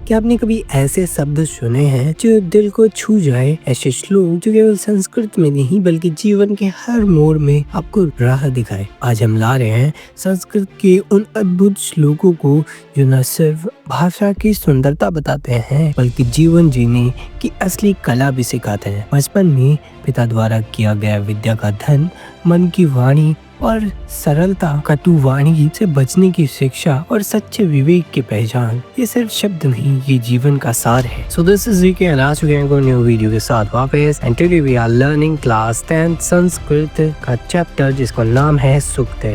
क्या आपने कभी ऐसे शब्द सुने हैं जो दिल को छू जाए? ऐसे श्लोक जो केवल संस्कृत में नहीं बल्कि जीवन के हर मोड़ में आपको राह दिखाए। आज हम ला रहे हैं संस्कृत के उन अद्भुत श्लोकों को जो न सिर्फ भाषा की सुंदरता बताते हैं बल्कि जीवन जीने की असली कला भी सिखाते हैं। बचपन में पिता द्वारा किया गया विद्या का धन, मन की वाणी और सरलता, कटु वाणी से बचने की शिक्षा और सच्चे विवेक की पहचान, ये सिर्फ शब्द नहीं, ये जीवन का सार है। So this is VK and आज चुके हैं न्यू वीडियो के साथ वापस। And today we are learning class 10 Sanskrit का चैप्टर जिसका नाम है सूक्त।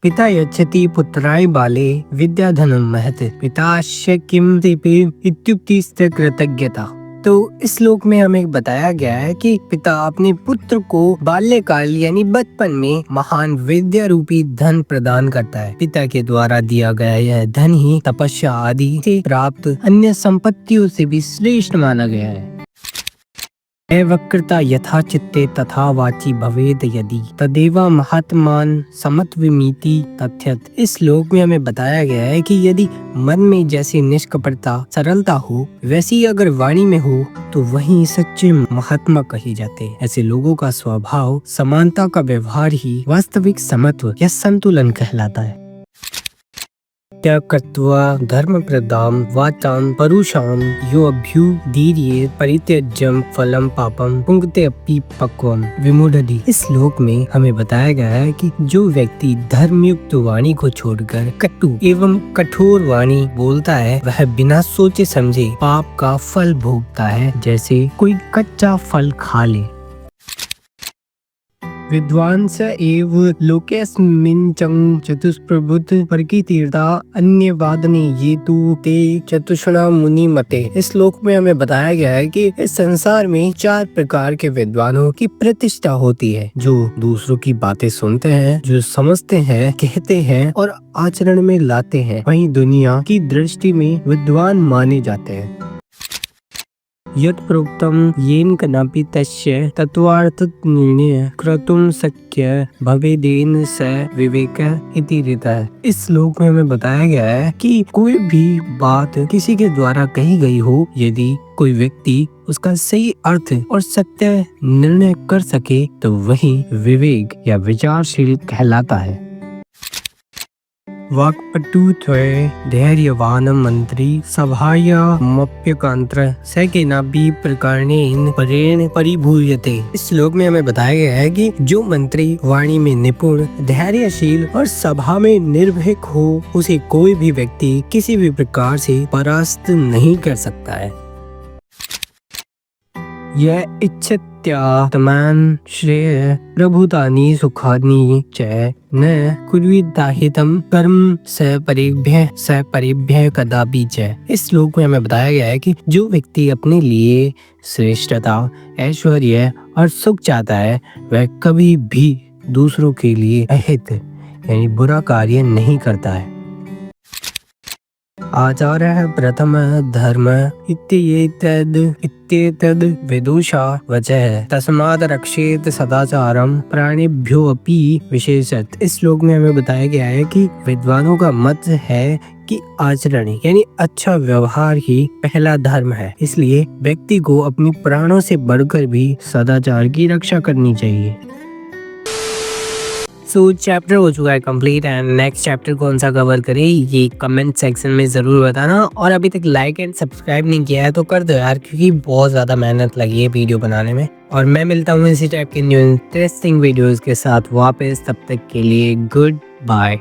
पिता यच्छति पुत्राय बाले विद्याधनं महत् पिताश्च किं दीपे इत्युक्तिश्च कृतज्ञता। तो इस श्लोक में हमें बताया गया है कि पिता अपने पुत्र को बाल्यकाल यानी बचपन में महान विद्या रूपी धन प्रदान करता है। पिता के द्वारा दिया गया यह धन ही तपस्या आदि से प्राप्त अन्य संपत्तियों से भी श्रेष्ठ माना गया है। वक्रता यथा चित्ते तथा वाची भवेद यदि तदेव महात्मान समत्वमिति तथ्यत। इस श्लोक में हमें बताया गया है कि यदि मन में जैसी निष्कपटता सरलता हो वैसी अगर वाणी में हो तो वही सच्चे महात्मा कहे जाते हैं। ऐसे लोगों का स्वभाव समानता का व्यवहार ही वास्तविक समत्व या संतुलन कहलाता है। त्यक्त्वा धर्म प्रदाम वाचाम परुषाम यो अभ्युदीर्ये परित्यज्यम फलम पापम पुंगते अपि पक्वम विमूढ़धि। इस श्लोक में हमें बताया गया है कि जो व्यक्ति धर्मयुक्त वाणी को छोड़कर कटु एवं कठोर वाणी बोलता है वह बिना सोचे समझे पाप का फल भोगता है, जैसे कोई कच्चा फल खा ले। विद्वांस एव लोकेस्मिन् चतुष्प्रभुत प्रकृतिर्ता अन्य वादने ये तु ते चतुष्णा मुनि मते। इस श्लोक में हमें बताया गया है कि इस संसार में 4 प्रकार के विद्वानों की प्रतिष्ठा होती है, जो दूसरों की बातें सुनते हैं, जो समझते हैं, कहते हैं और आचरण में लाते हैं, वहीं दुनिया की दृष्टि में विद्वान माने जाते हैं। यत् प्रोक्तम येन कदापि तस्य तत्वार्थ निर्णय कर्तुं शक्य भवेदेन स विवेकः इति रीतः। इस श्लोक में हमें बताया गया है कि कोई भी बात किसी के द्वारा कही गई हो, यदि कोई व्यक्ति उसका सही अर्थ और सत्य निर्णय कर सके तो वही विवेक या विचारशील कहलाता है। वाक्पटुत्वे धैर्यवान मंत्री सभायामप्यकांत्र स केनापि प्रकारेण परेण परिभूयते। इस श्लोक में हमें बताया गया है कि जो मंत्री वाणी में निपुण, धैर्यशील और सभा में निर्भीक हो उसे कोई भी व्यक्ति किसी भी प्रकार से परास्त नहीं कर सकता है। यह इच्छत्यात्मान श्रेय प्रभुतानि सुखानि च न कुर्वीदाहितं कर्म स परिभ्य कदापि च। इस श्लोक में हमें बताया गया है कि जो व्यक्ति अपने लिए श्रेष्ठता, ऐश्वर्य और सुख चाहता है वह कभी भी दूसरों के लिए अहित यानी बुरा कार्य नहीं करता है। आचार्य प्रथम धर्म इत्येतद् विदुषा वचः तस्मात् रक्षेत सदाचारम प्राणिभ्यो अपि विशेषतः। इस श्लोक में हमें बताया गया है कि विद्वानों का मत है कि आचरण यानी अच्छा व्यवहार ही पहला धर्म है, इसलिए व्यक्ति को अपनी प्राणों से बढ़कर भी सदाचार की रक्षा करनी चाहिए। सो चैप्टर हो चुका है कंप्लीट एंड नेक्स्ट चैप्टर कौन सा कवर करें ये कमेंट सेक्शन में ज़रूर बताना। और अभी तक लाइक एंड सब्सक्राइब नहीं किया है तो कर दो यार, क्योंकि बहुत ज़्यादा मेहनत लगी है वीडियो बनाने में। और मैं मिलता हूँ इसी टाइप के न्यू इंटरेस्टिंग वीडियोज़ के साथ वापस, तब तक के लिए गुड बाय।